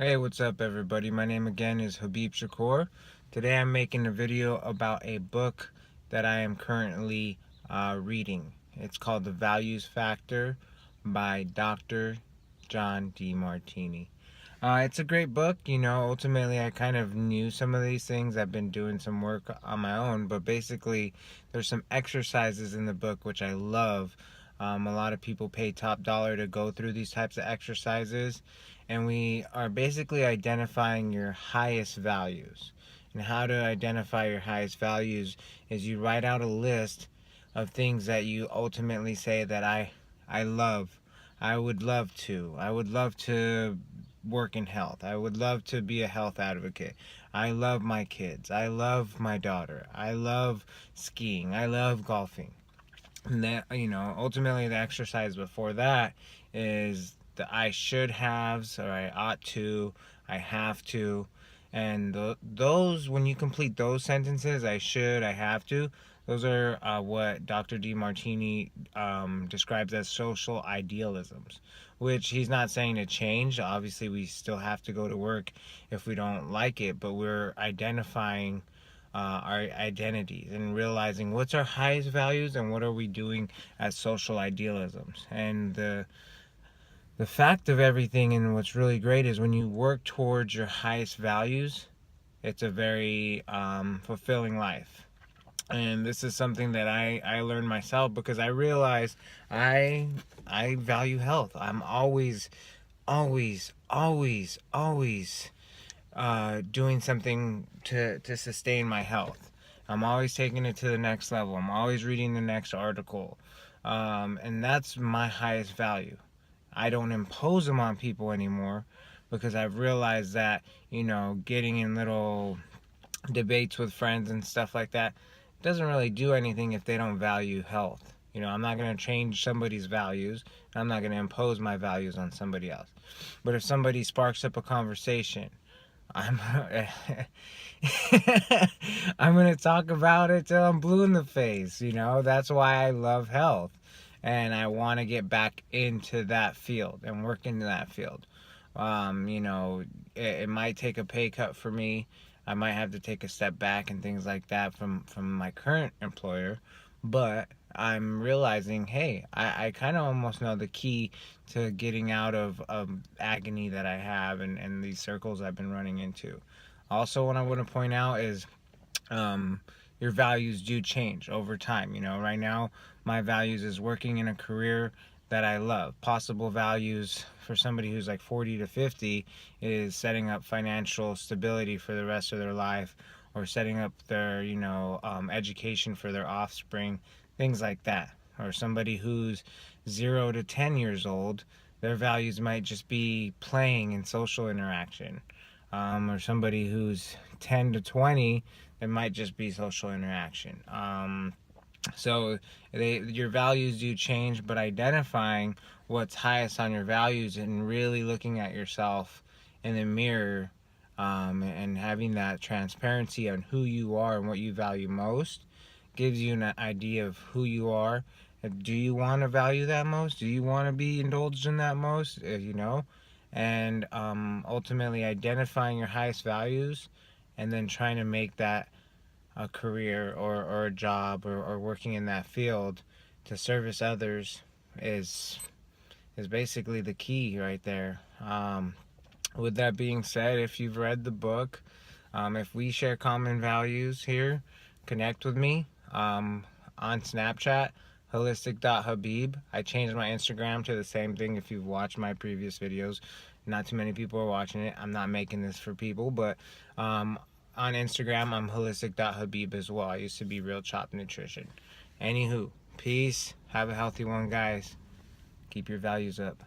Hey, what's up everybody? My name again is Habib Shakur. Today I'm making a video about a book that I am currently reading. It's called The Values Factor by Dr. John Demartini. It's a great book. Ultimately I kind of knew some of these things. I've been doing some work on my own, but basically there's some exercises in the book which I love. A lot of people pay top dollar to go through these types of exercises, and we are basically identifying your highest values. And how to identify your highest values is you write out a list of things that you ultimately say that I love. I would love to work in health. I would love to be a health advocate. I love my kids. I love my daughter. I love skiing. I love golfing. And that, ultimately the exercise before that is the I should haves, or I ought to, I have to. And those, when you complete those sentences, I should, I have to, those are what Dr. Demartini describes as social idealisms, which he's not saying to change. Obviously, we still have to go to work if we don't like it, but we're identifying our identities and realizing what's our highest values and what are we doing as social idealisms. And the fact of everything, and what's really great, is when you work towards your highest values, it's a very fulfilling life. And this is something that I learned myself, because I realized I value health. I'm always doing something to sustain my health. I'm always taking it to the next level. I'm always reading the next article. And that's my highest value. I don't impose them on people anymore, because I've realized that, getting in little debates with friends and stuff like that doesn't really do anything if they don't value health. I'm not going to change somebody's values. I'm not going to impose my values on somebody else. But if somebody sparks up a conversation, I'm I'm gonna talk about it till I'm blue in the face. That's why I love health, and I want to get back into that field and work into that field. It might take a pay cut for me. I might have to take a step back and things like that from my current employer, but I'm realizing, hey, I kind of almost know the key to getting out of agony that I have, and these circles I've been running into. Also, what I want to point out is um, your values do change over time. Right now, my values is working in a career that I love. Possible values for somebody who's like 40 to 50 is setting up financial stability for the rest of their life, or setting up their, education for their offspring, things like that. Or somebody who's 0 to 10 years old, their values might just be playing and social interaction. Or somebody who's 10 to 20, it might just be social interaction. So your values do change, but identifying what's highest on your values and really looking at yourself in the mirror, and having that transparency on who you are and what you value most, gives you an idea of who you are. Do you want to value that most? Do you want to be indulged in that most? And ultimately identifying your highest values, and then trying to make that a career, or a job, or working in that field to service others, is basically the key right there. With that being said, if you've read the book, if we share common values here, connect with me on Snapchat, holistic.habib. I changed my Instagram to the same thing if you've watched my previous videos. Not too many people are watching it. I'm not making this for people, but on Instagram, I'm holistic.habib as well. I used to be Real Chop Nutrition. Anywho, peace. Have a healthy one, guys. Keep your values up.